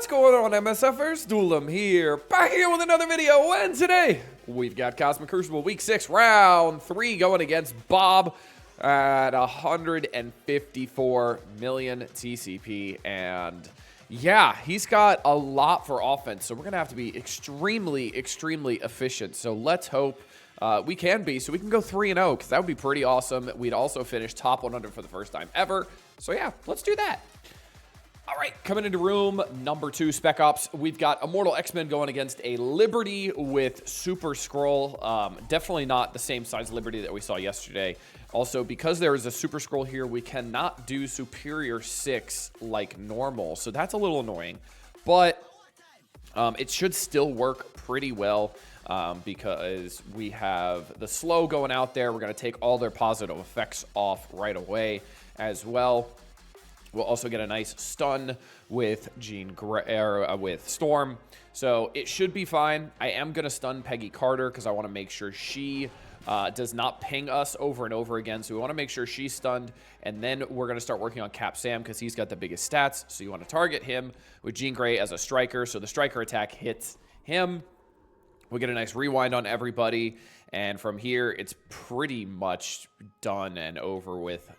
What's going on, MSFers? Duelim here, back here with another video, and today we've got Cosmic Crucible Week 6, Round 3 going against Bob at 154 million TCP, and yeah, he's got a lot for offense, so we're going to have to be extremely efficient, so let's hope we can be, so we can go 3-0, because that would be pretty awesome. We'd also finish top 100 for the first time ever, so yeah, let's do that. All right, coming into room number 2, Spec Ops. We've got Immortal X-Men going against a Liberty with Super Scroll. Definitely not the same size Liberty that we saw yesterday. Also, because there is a Super Scroll here, we cannot do Superior 6 like normal. So that's a little annoying. But it should still work pretty well because we have the slow going out there. We're going to take all their positive effects off right away as well. We'll also get a nice stun with with Storm, so it should be fine. I am going to stun Peggy Carter because I want to make sure she does not ping us over and over again. So we want to make sure she's stunned, and then we're going to start working on Cap Sam because he's got the biggest stats. So you want to target him with Jean Grey as a striker, so the striker attack hits him. We get a nice rewind on everybody, and from here, it's pretty much done and over with.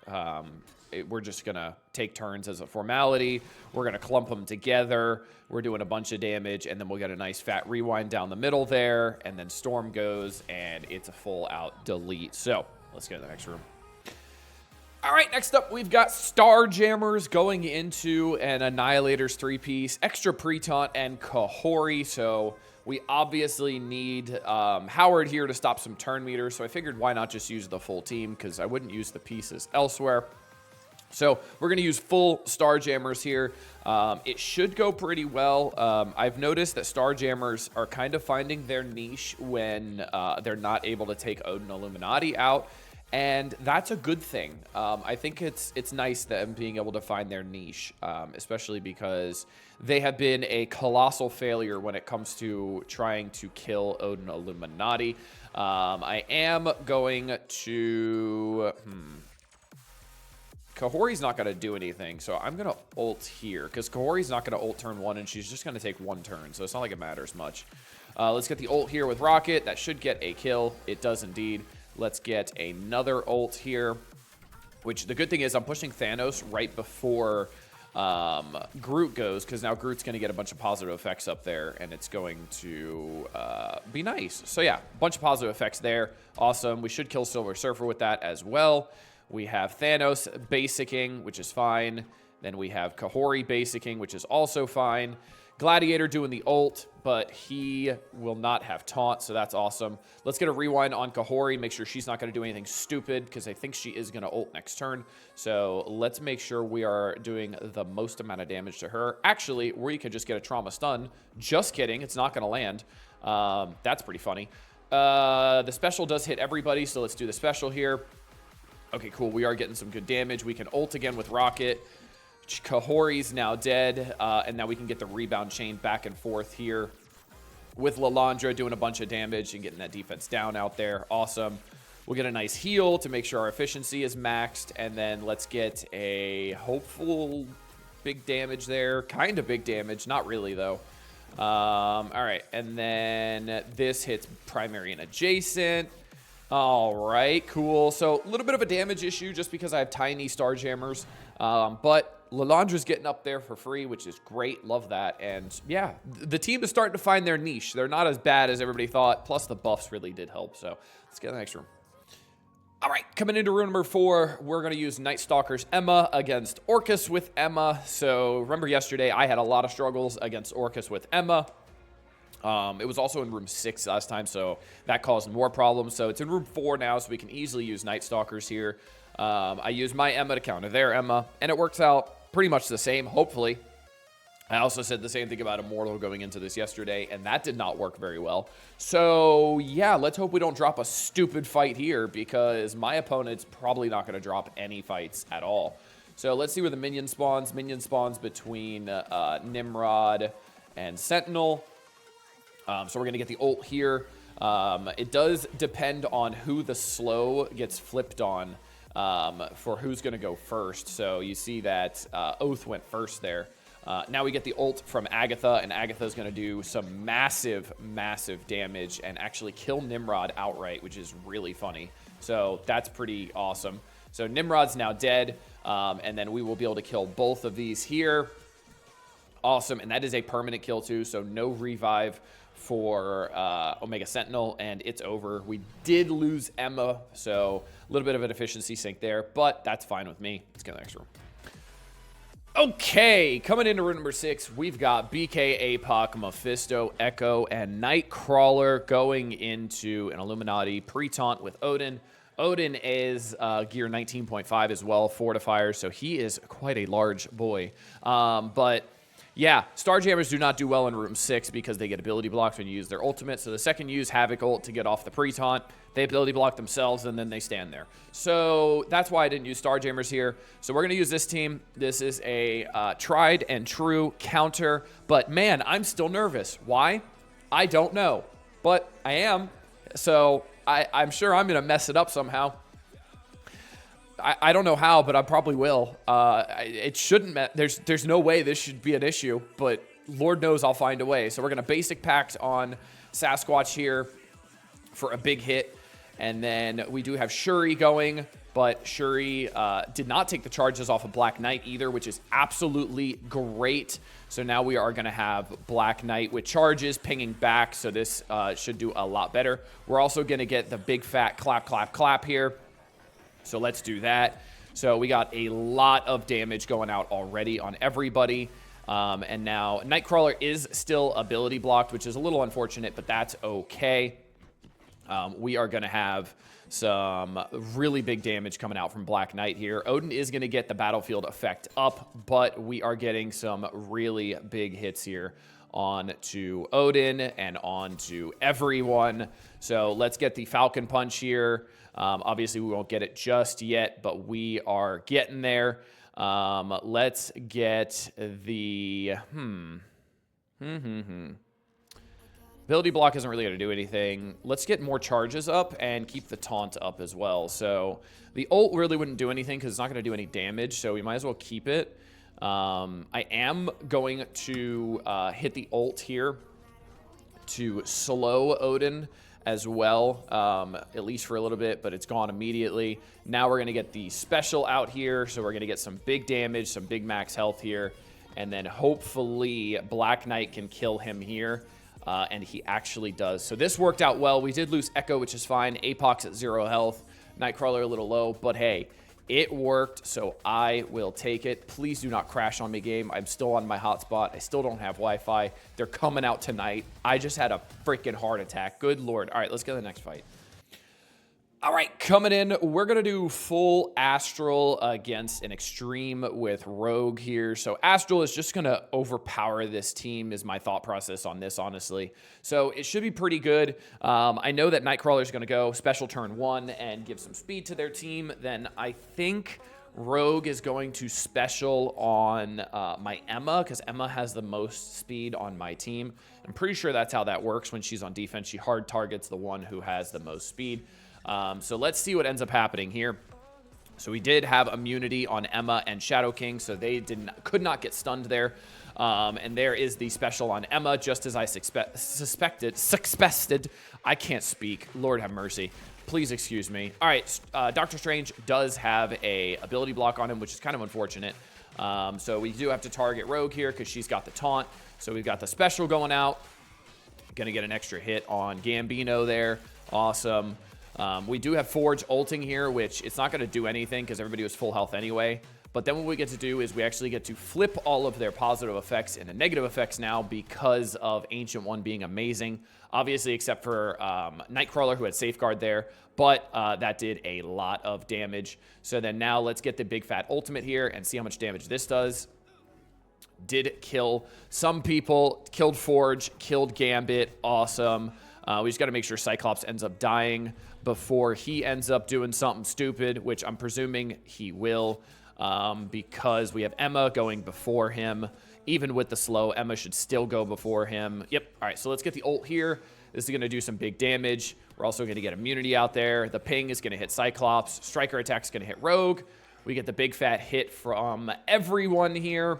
We're just going to take turns as a formality. We're going to clump them together. We're doing a bunch of damage, and then we'll get a nice fat rewind down the middle there, and then Storm goes, and it's a full-out delete. So let's get to the next room. All right, next up, we've got Starjammers going into an Annihilator's 3-piece, extra Pre-Taunt, and Kahori, so we obviously need Howard here to stop some turn meters, so I figured why not just use the full team, because I wouldn't use the pieces elsewhere. So we're going to use full Starjammers here. It should go pretty well. I've noticed that Starjammers are kind of finding their niche when they're not able to take Odin Illuminati out, and that's a good thing. I think it's nice them being able to find their niche, especially because they have been a colossal failure when it comes to trying to kill Odin Illuminati. I am going to... Kahori's not going to do anything, so I'm going to ult here, because Kahori's not going to ult turn 1, and she's just going to take 1 turn, so it's not like it matters much. Let's get the ult here with Rocket. That should get a kill. It does indeed. Let's get another ult here, which the good thing is I'm pushing Thanos right before Groot goes, because now Groot's going to get a bunch of positive effects up there, and it's going to be nice. So yeah, a bunch of positive effects there. Awesome. We should kill Silver Surfer with that as well. We have Thanos basicking, which is fine. Then we have Kahori basicking, which is also fine. Gladiator doing the ult, but he will not have taunt, so that's awesome. Let's get a rewind on Kahori, make sure she's not going to do anything stupid, because I think she is going to ult next turn. So let's make sure we are doing the most amount of damage to her. Actually, we could just get a trauma stun. Just kidding, it's not going to land. That's pretty funny. The special does hit everybody, so let's do the special here. Okay, cool. We are getting some good damage. We can ult again with Rocket. Kahori's now dead, and now we can get the rebound chain back and forth here with Lilandra doing a bunch of damage and getting that defense down out there. Awesome. We'll get a nice heal to make sure our efficiency is maxed, and then let's get a hopeful big damage there. Kind of big damage. Not really, though. All right, and then this hits primary and adjacent. All right, cool. So a little bit of a damage issue just because I have tiny Starjammers, but Lilandra's getting up there for free, which is great. Love that. And yeah, the team is starting to find their niche. They're not as bad as everybody thought, plus the buffs really did help. So let's get to the next room. All right, coming into room number 4, we're going to use Nightstalkers Emma against Orcus with Emma. So remember yesterday, I had a lot of struggles against Orcus with Emma. It was also in room 6 last time, so that caused more problems. So it's in room 4 now, so we can easily use Nightstalkers here. I use my Emma to counter their Emma, and it works out pretty much the same, hopefully. I also said the same thing about Immortal going into this yesterday, and that did not work very well. So, yeah, let's hope we don't drop a stupid fight here, because my opponent's probably not going to drop any fights at all. So let's see where the minion spawns. Minion spawns between Nimrod and Sentinel. So we're going to get the ult here. It does depend on who the slow gets flipped on for who's going to go first. So you see that Oath went first there. Now we get the ult from Agatha, and Agatha is going to do some massive, massive damage and actually kill Nimrod outright, which is really funny. So that's pretty awesome. So Nimrod's now dead, and then we will be able to kill both of these here. Awesome, and that is a permanent kill too, so no revive for Omega Sentinel, and it's over. We did lose Emma, so a little bit of an efficiency sink there, but that's fine with me. Let's go to the next room. Okay, coming into room number 6, we've got BK, APOC, Mephisto, Echo, and Nightcrawler going into an Illuminati pre-taunt with Odin. Odin is gear 19.5 as well, fortifier, so he is quite a large boy. But yeah, Starjammers do not do well in room 6 because they get ability blocks when you use their ultimate. So the second you use Havoc ult to get off the pre-taunt, they ability block themselves, and then they stand there. So that's why I didn't use Starjammers here. So we're going to use this team. This is a tried and true counter. But man, I'm still nervous. Why? I don't know. But I am. So I'm sure I'm going to mess it up somehow. I don't know how, but I probably will. It shouldn't. There's no way this should be an issue, but Lord knows I'll find a way. So we're going to basic pact on Sasquatch here for a big hit. And then we do have Shuri going, but Shuri did not take the charges off of Black Knight either, which is absolutely great. So now we are going to have Black Knight with charges pinging back, so this should do a lot better. We're also going to get the big fat clap, clap, clap here. So let's do that. So we got a lot of damage going out already on everybody. And now Nightcrawler is still ability blocked, which is a little unfortunate, but that's okay. We are going to have some really big damage coming out from Black Knight here. Odin is going to get the battlefield effect up, but we are getting some really big hits here on to Odin and on to everyone. So let's get the Falcon Punch here. Obviously, we won't get it just yet, but we are getting there. Let's get the... Ability block isn't really going to do anything. Let's get more charges up and keep the taunt up as well. So the ult really wouldn't do anything because it's not going to do any damage, so we might as well keep it. I am going to hit the ult here to slow Odin as well, at least for a little bit, but it's gone immediately. Now we're going to get the special out here, so we're going to get some big damage, some big max health here, and then hopefully Black Knight can kill him here, and he actually does. So this worked out well. We did lose Echo, which is fine. Apoc's at 0 health. Nightcrawler a little low, but hey, it worked, so I will take it. Please do not crash on me, game. I'm still on my hotspot. I still don't have Wi-Fi. They're coming out tonight. I just had a freaking heart attack. Good Lord. All right, let's go to the next fight. All right, coming in, we're going to do full Astral against an Extreme with Rogue here. So Astral is just going to overpower this team is my thought process on this, honestly. So it should be pretty good. I know that Nightcrawler is going to go special turn 1 and give some speed to their team. Then I think Rogue is going to special on my Emma because Emma has the most speed on my team. I'm pretty sure that's how that works when she's on defense. She hard targets the one who has the most speed. So let's see what ends up happening here. So we did have immunity on Emma and Shadow King, so they could not get stunned there. And there is the special on Emma, just as I suspected. I can't speak. Lord have mercy. Please excuse me. All right, Doctor Strange does have a ability block on him, which is kind of unfortunate. So we do have to target Rogue here because she's got the taunt. So we've got the special going out. Gonna get an extra hit on Gambino there. Awesome. We do have Forge ulting here, which it's not going to do anything because everybody was full health anyway. But then what we get to do is we actually get to flip all of their positive effects into negative effects now because of Ancient One being amazing. Obviously, except for Nightcrawler, who had Safeguard there. But that did a lot of damage. So then now let's get the big fat ultimate here and see how much damage this does. Did kill some people. Killed Forge. Killed Gambit. Awesome. We just got to make sure Cyclops ends up dying before he ends up doing something stupid, which I'm presuming he will, because we have Emma going before him. Even with the slow, Emma should still go before him. Yep. All right, so let's get the ult here. This is going to do some big damage. We're also going to get immunity out there. The ping is going to hit Cyclops. Striker attack is going to hit Rogue. We get the big fat hit from everyone here.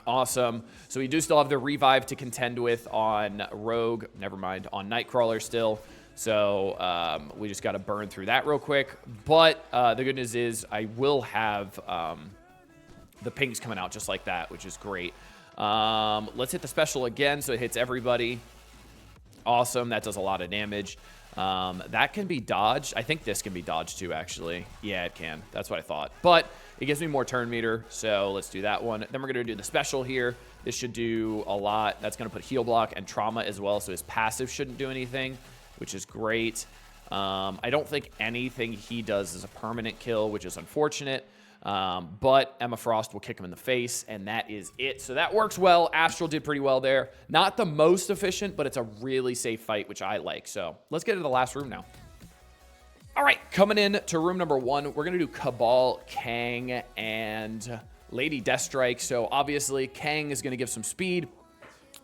Awesome. So we do still have the revive to contend with on Rogue. Never mind, on Nightcrawler still. So we just got to burn through that real quick. But the good news is I will have the pings coming out just like that, which is great. Let's hit the special again so it hits everybody. Awesome. That does a lot of damage. That can be dodged. I think this can be dodged too, actually. Yeah, it can. That's what I thought. But it gives me more turn meter, so let's do that one. Then we're going to do the special here. This should do a lot. That's going to put heal block and trauma as well, so his passive shouldn't do anything, which is great. I don't think anything he does is a permanent kill, which is unfortunate. But Emma Frost will kick him in the face, and that is it. So that works well. Astral did pretty well there. Not the most efficient, but it's a really safe fight, which I like. So let's get into the last room now. All right, coming in to room number 1, we're going to do Cabal, Kang, and Lady Deathstrike. So obviously, Kang is going to give some speed,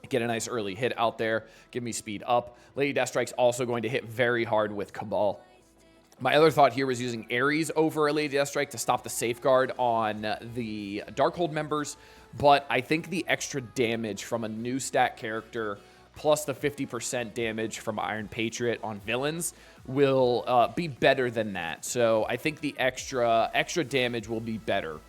get a nice early hit out there, give me speed up. Lady Deathstrike's also going to hit very hard with Cabal. My other thought here was using Ares over a Lady Deathstrike to stop the safeguard on the Darkhold members, but I think the extra damage from a new stat character plus the 50% damage from Iron Patriot on villains will be better than that. So I think the extra damage will be better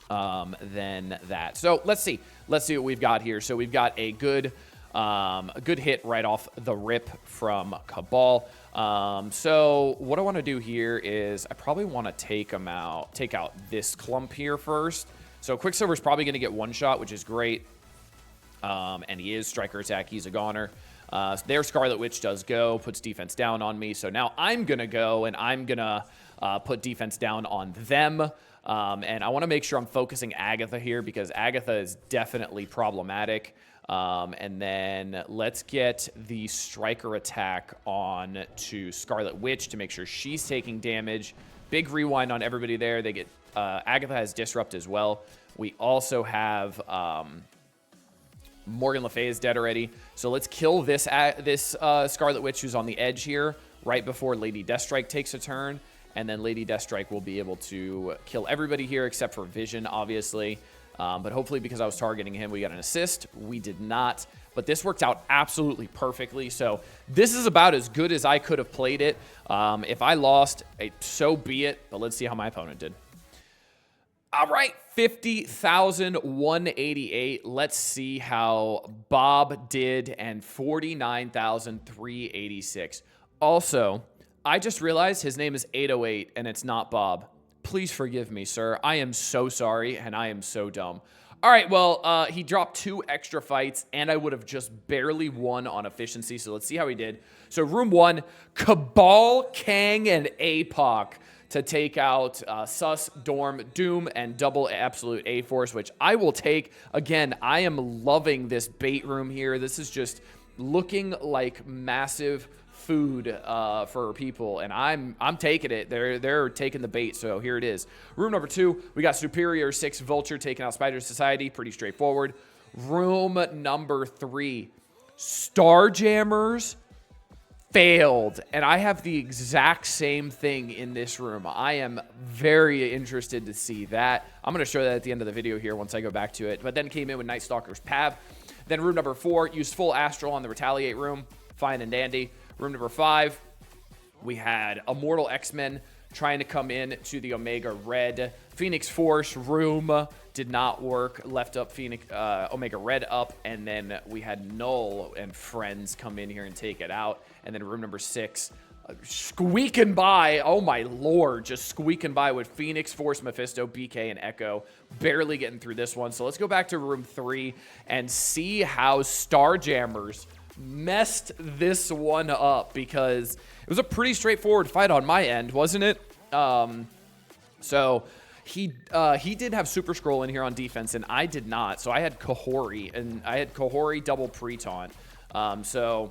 than that. So let's see what we've got here. So we've got a good hit right off the rip from Cabal. So what I want to do here is I probably want to take out this clump here first. So Quicksilver's probably going to get one shot, which is great. And he is striker attack. He's a goner. Their Scarlet Witch does go, puts defense down on me. So now I'm going to go and I'm going to put defense down on them. And I want to make sure I'm focusing Agatha here because Agatha is definitely problematic. And then let's get the striker attack on to Scarlet Witch to make sure she's taking damage. Big rewind on everybody there. They get Agatha has disrupt as well. We also have Morgan Le Fay is dead already. So let's kill this Scarlet Witch who's on the edge here right before Lady Deathstrike takes a turn. And then Lady Deathstrike will be able to kill everybody here except for Vision, obviously. But hopefully because I was targeting him, we got an assist. We did not. But this worked out absolutely perfectly. So this is about as good as I could have played it. If I lost, so be it. But let's see how my opponent did. All right, 50,188. Let's see how Bob did, and 49,386. Also, I just realized his name is 808, and it's not Bob. Please forgive me, sir. I am so sorry, and I am so dumb. All right, well, he dropped 2 extra fights, and I would have just barely won on efficiency, so let's see how he did. So room 1, Cabal, Kang, and APOC to take out Sus, Dorm, Doom, and double absolute A-Force, which I will take. Again, I am loving this bait room here. This is just looking like massive food for people, and I'm taking it. They're taking the bait, so here it is. Room number 2, we got Superior 6 Vulture taking out Spider Society. Pretty straightforward. Room number 3, Starjammers failed, and I have the exact same thing in this room. I am very interested to see that. I'm going to show that at the end of the video here once I go back to it, but then came in with Nightstalkers Pav. Then room number 4, used full Astral on the Retaliate room. Fine and dandy. Room number 5, we had Immortal X-Men trying to come in to the Omega Red. Phoenix Force room did not work. Left up Omega Red up, and then we had Null and friends come in here and take it out. And then room number 6, squeaking by. Oh my lord, just squeaking by with Phoenix Force, Mephisto, BK, and Echo. Barely getting through this one. So let's go back to room 3 and see how Starjammers messed this one up, because it was a pretty straightforward fight on my end, wasn't it? So he did have Super Scroll in here on defense, and I did not. So I had Kahori, and I had Kahori double pre-taunt. So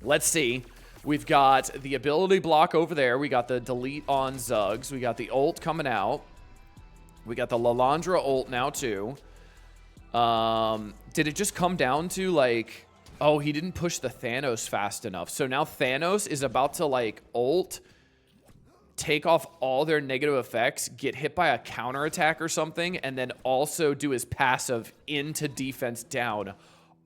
let's see. We've got the ability block over there. We got the delete on Zuggs. We got the ult coming out. We got the Lalandra ult now too. Did it just come down to like, oh, he didn't push the Thanos fast enough. So now Thanos is about to like ult take off all their negative effects, get hit by a counterattack or something, and then also do his passive into defense down.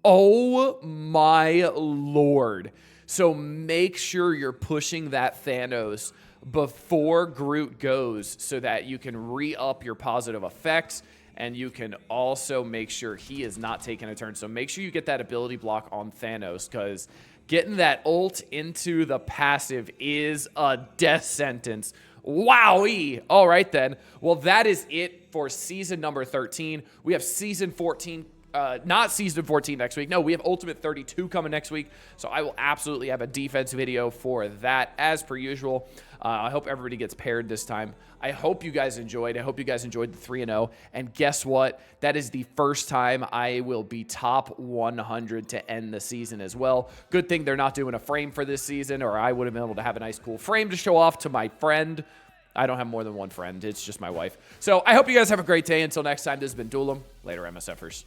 Oh my lord. So make sure you're pushing that Thanos before Groot goes so that you can re-up your positive effects, and you can also make sure he is not taking a turn. So make sure you get that ability block on Thanos, because getting that ult into the passive is a death sentence. Wowee. All right, then. Well, that is it for season number 13. We have season 14, not season 14 next week. No, we have Ultimate 32 coming next week. So I will absolutely have a defense video for that as per usual. I hope everybody gets paired this time. I hope you guys enjoyed. I hope you guys enjoyed the 3-0. And guess what? That is the first time I will be top 100 to end the season as well. Good thing they're not doing a frame for this season, or I would have been able to have a nice cool frame to show off to my friend. I don't have more than one friend. It's just my wife. So I hope you guys have a great day. Until next time, this has been Duelim. Later, MSFers.